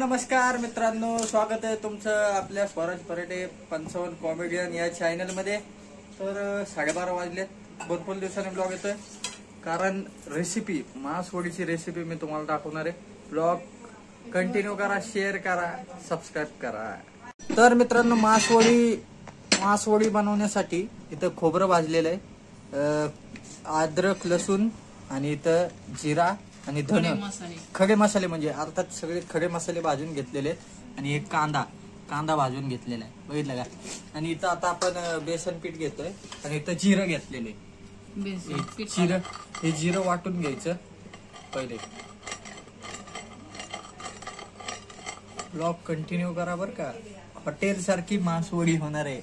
नमस्कार मित्रांनो, स्वागत आहे तुमचं आपल्या स्वराज पराठे 55 कॉमेडियन या चॅनल मध्ये। तर 12:30 वाजले, भरपूर दिवसांनी ब्लॉग येतोय कारण रेसिपी मासवडीची रेसिपी मी तुम्हाला दाखवणार आहे। ब्लॉग कंटिन्यू करा, शेअर करा, सबस्क्राइब करा। तर मित्रांनो, मासवडी बनवण्यासाठी इथं खोबरं भाजलेलं आहे, अद्रक लसूण आणि इथं जिरा आणि धने खडे मसाले म्हणजे अर्थात सगळे खडे मसाले भाजून घेतलेले आणि एक कांदा भाजून घेतलेला आहे, बघितलं का। आणि इथं आता आपण बेसन पीठ घेतोय आणि इथं जिरं घेतलेले। हे जिरं वाटून घ्यायचं पहिले। ब्लॉग कंटिन्यू करा बर का, हॉटेल सारखी मासवडी होणार आहे।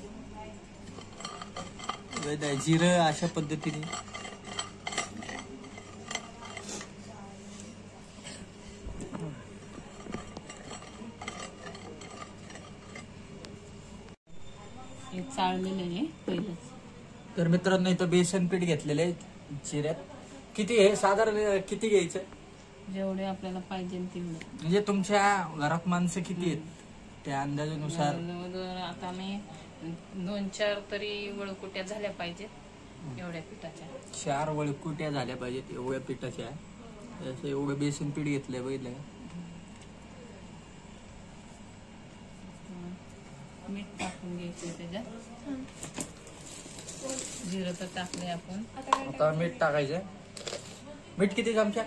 जिरं अशा पद्धतीने चाळलेले पहिलेच। तर मित्रांनो, इथं बेसन पीठ घेतलेले जिऱ्यात। किती हे साधारण किती घ्यायचं? जेवढे आपल्याला पाहिजे तेवढे, म्हणजे तुमच्या घरात माणसं किती आहेत त्या अंदाजानुसार। आता मी 2-4 तरी वळकुट्या झाल्या पाहिजेत एवढ्या पिठाच्या। 4 वळकुट्या झाल्या पाहिजेत एवढ्या पिठाच्या। एवढं बेसन पीठ घेतलंय, बघितलं का। मीठ टाकून घ्यायचं त्याच्यात, जिरं तर टाकले आपण। आता मीठ टाकायचं। मीठ किती चमचा?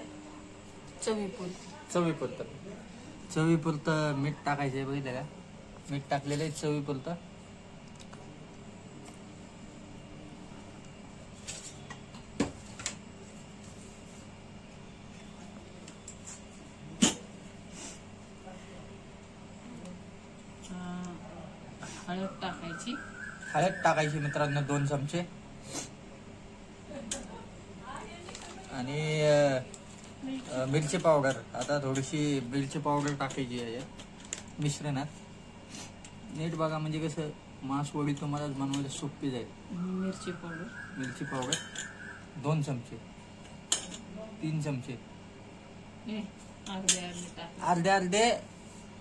चवीपुरतं मीठ टाकायचंय, बघितलं का। मीठ टाकलेलं आहे चवीपुरतं। हळद टाकायची मित्रांनो 2 चमचे। आणि मिरची पावडर, आता थोडीशी मिरची पावडर टाकायची आहे मिश्रणात। नीट बघा, म्हणजे कसं मासवडी तुम्हाला बनवायला सोपी जाईल। मिरची पावडर 2 चमचे, 3 चमचे, अर्धे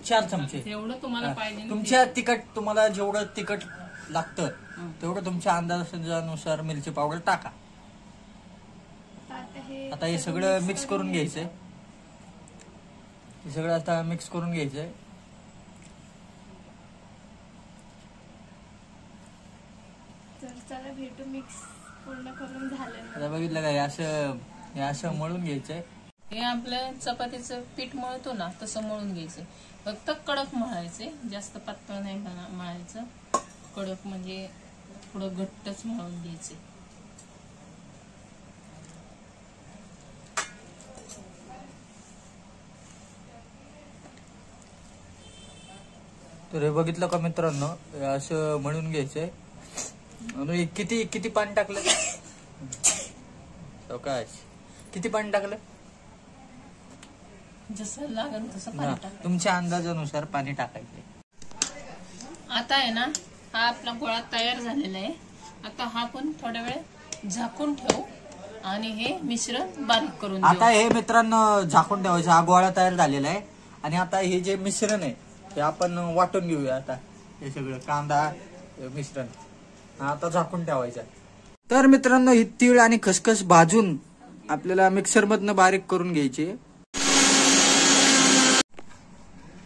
4 चमचे एवढं तुम्हाला पाहिजे। तुमच्या तिखट, तुम्हाला जेवढं तिखट लागतं तेवढं तुमच्या अंदाजानुसार मिरची पावडर टाका। आता हे सगळं मिक्स करून घ्यायचंय। हे सगळं आता मिक्स करून घ्यायचंय। चला भेटू, मिक्स पूर्ण करून झालं। आता बघितलं का, हे असं मळून घ्यायचंय। हे आपलं चपातीचं पीठ मळतो ना, तसं मळून घ्यायचं। फक्त कडक मळायचे, जास्त पातळ नाही मळायचं। कडक म्हणजे थोडं घट्टच मळून घ्यायचे। तर हे बघितलं का मित्रांनो, असं मळून घ्यायचंय। आणि किती पाणी टाकलं? काय किती पाणी टाकलं? जसं लागेल तसं पाणी टाकायचं, तुमच्या अंदाजानुसार पाणी टाकायचं। आता आहे ना, हा आपला गोळा तयार झालेला आहे। आता हा पण थोड्या वेळ झाकून ठेवू आणि हे मिश्रण बारीक करून आता हे मित्रांनो झाकून ठेवायचं। हा गोळा तयार झालेला आहे आणि आता हे जे मिश्रण आहे ते आपण वाटून घेऊया। आता हे सगळं कांदा मिश्रण आता झाकून ठेवायचं। तर मित्रांनो, ही तीळ आणि खसखस भाजून आपल्याला मिक्सर मधनं बारीक करून घ्यायचे।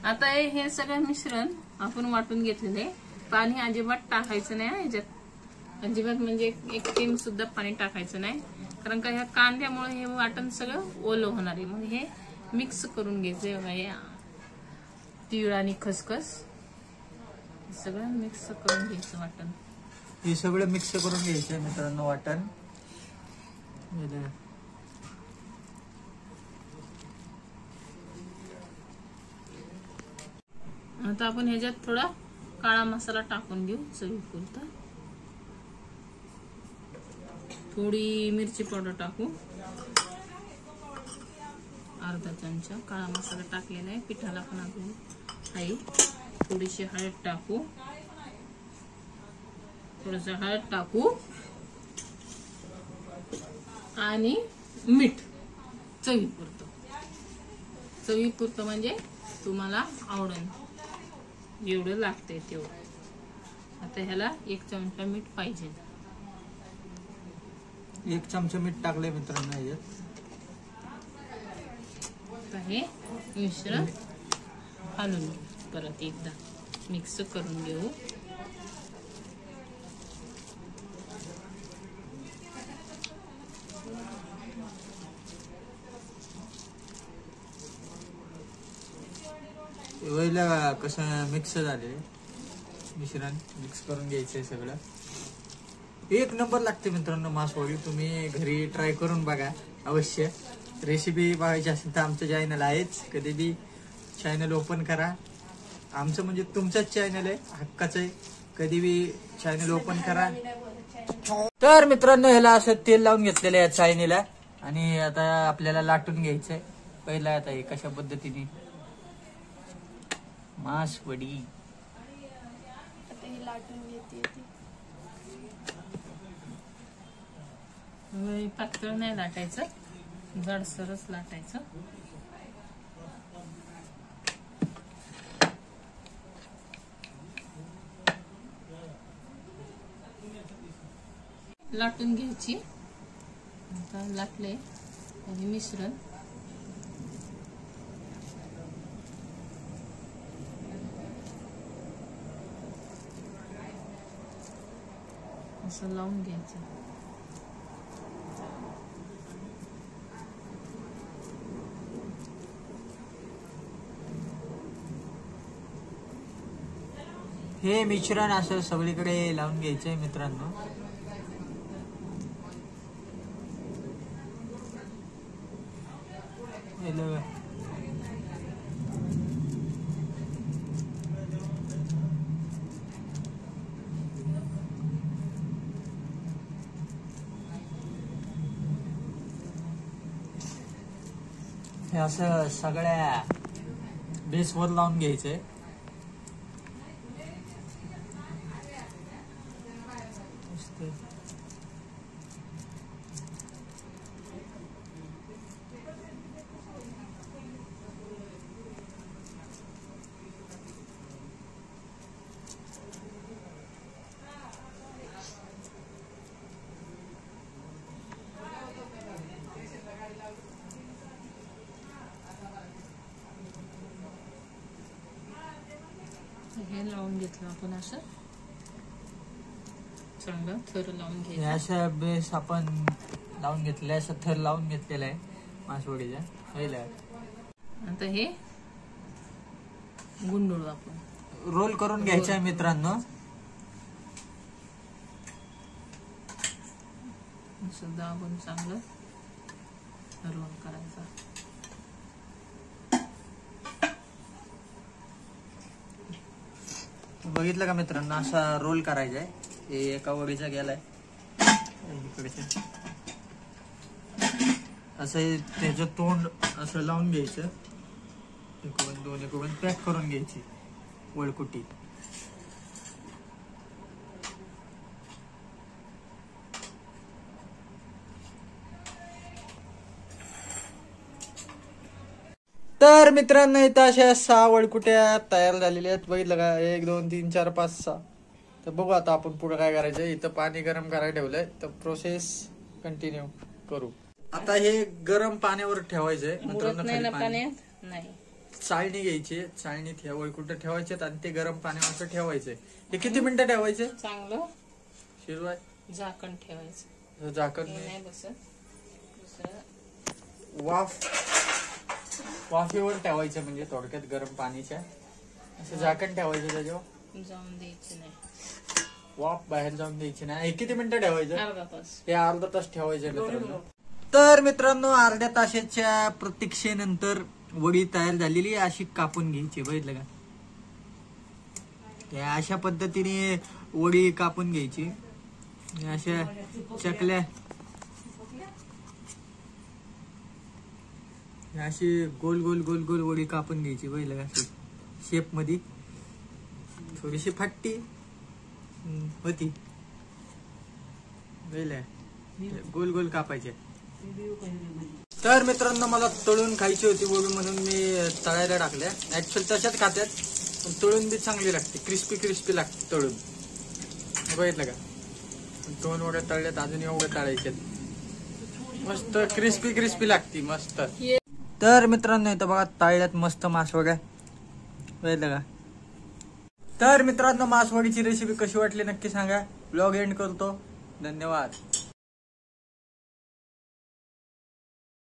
आता हे सगळं मिश्रण आपण वाटून घेतलेले। पाणी अजिबात टाकायचं नाही ह्याच्यात, अजिबात म्हणजे 1 थेंब सुद्धा पाणी टाकायचं नाही, कारण का ह्या कांद्यामुळे हे वाटण सगळं ओलं होणार आहे। मग हे मिक्स करून घ्यायचं। बघा, तीळ आणि खसखस सगळं मिक्स करून घ्यायचं वाटण। हे सगळं मिक्स करून घ्यायचं मित्रांनो वाटण। आता आपण ह्याच्यात थोडा काळा मसाला टाकून घेऊ चवीपुरता। थोडी मिरची पावडर टाकू, अर्धा चमचा काळा मसाला टाकलेला आहे। पिठाला पण आपल्याला आहे। थोडीशी हळद टाकू, थोडंसं हळद टाकू आणि मीठ चवीपुरतं म्हणजे तुम्हाला आवडेल जेवढं लागतंय तेवढं. आता ह्याला 1 चमचा मीठ पाहिजे. 1 चमचा मीठ टाकलंय मित्रांनो याच्यात. आता हे मिश्रण घालून परत एकदा मिक्स करून घेऊ. वेळेला कसं मिक्स झाले मिश्रण मिक्स करून घ्यायचंय सगळं. 1 नंबर लागते मित्रांनो मासवडी. तुम्ही घरी ट्राय करून बघा अवश्य. रेसिपी बघायची असेल तर आमचं चॅनल आहेच. कधी बी चॅनल ओपन करा. आमचं म्हणजे तुमचंच चॅनल आहे, हक्काचं आहे. कधी बी चॅनल ओपन करा. तर मित्रांनो ह्याला असं तेल लावून घेतलेलं आहे चायनीला आणि आता आपल्याला लाटून घ्यायचंय. पहिला आता हे कशा पद्धतीने मासवडी आता हे लाटून घेते ती. पातळ नाही लाटायचं, जडसरच लाटायचं. लाटून घ्यायची. आता लाटले हे मिश्रण असं लावून घ्यायचं. हे मिश्रण असं सगळीकडे लावून घ्यायचंय मित्रांनो. हे असं सगळ्या बेसवर लावून घ्यायचंय. हे लावून घेतलं आपण असं चांगलं थर लावून घ्यायचं. अशा बेस आपण लावून घेतलेला, असं थर लावून घेतलेला आहे मासवडीचा. पहिला आता हे गुंडळू आपण. रोल करून घ्यायचा आहे मित्रांनो. असं दाबून चांगलं रोल करायचा. बघितलं का मित्रांनो, असा रोल करायचा आहे. हे एका वडीचा गेलाय असं त्याचं तोंड असं लावून घ्यायचं. इकडून दोन्हीकडून पॅक करून घ्यायची वळकुटी. तर मित्रांनो इथं अशा 6 वळकुट्या तयार झालेल्या आहेत. बघितलं का, 1 2 3 4 5 6. तर बघू आता आपण पुढे काय करायचं. इथं पाणी गरम करायला ठेवलंय, तर प्रोसेस कंटिन्यू करू. आता हे गरम पाण्यावर ठेवायचंय मित्रांनो. खाली पाणी नाही, चाळणी घ्यायची. चाळणीत ह्या वळकुट्या ठेवायच्यात आणि ते गरम पाण्यावर ठेवायचंय. हे किती मिनिटं ठेवायचे चांगलं शिजवाय? झाकण ठेवायचं. झाकण नाही बसत. वाफेवर ठेवायचं, म्हणजे थोडक्यात गरम पाणीच्या असं झाकण ठेवायचं. त्याच्यावर जाऊन द्यायचं नाही, वाफ बाहेर जाऊन द्यायची नाही. हे किती मिनिटं ठेवायचं? अर्धा तास. हे अर्धा तास ठेवायचं मित्रांनो. तर मित्रांनो अर्ध्या तासाच्या प्रतीक्षेनंतर वडी तयार झालेली अशी कापून घ्यायची. बघितलं का, अशा पद्धतीने वडी कापून घ्यायची. अशा चकल्या अशी गोल गोल गोल गोल वडी कापून घ्यायची. बघितलं का, शेप मध्ये थोडीशी फाटी होती. बघितलं, गोल गोल कापायचे. तर मित्रांनो मला तळून खायची होती गोबी म्हणून मी तळायला टाकल्या. ऍक्च्युअली तशाच खात्यात पण तळून बी चांगली लागते, क्रिस्पी लागते तळून. बघितलं का, 2 वड्या तळल्यात, अजून एवढ्या तळायच्यात. मस्त क्रिस्पी लागते मस्त. तर मित्रांनो इथं बघा तळल्यात मस्त मासवड्या, बघितलं का. तर मित्रांनो मासवडीची रेसिपी कशी वाटली नक्की सांगा. ब्लॉग एंड करतो. धन्यवाद.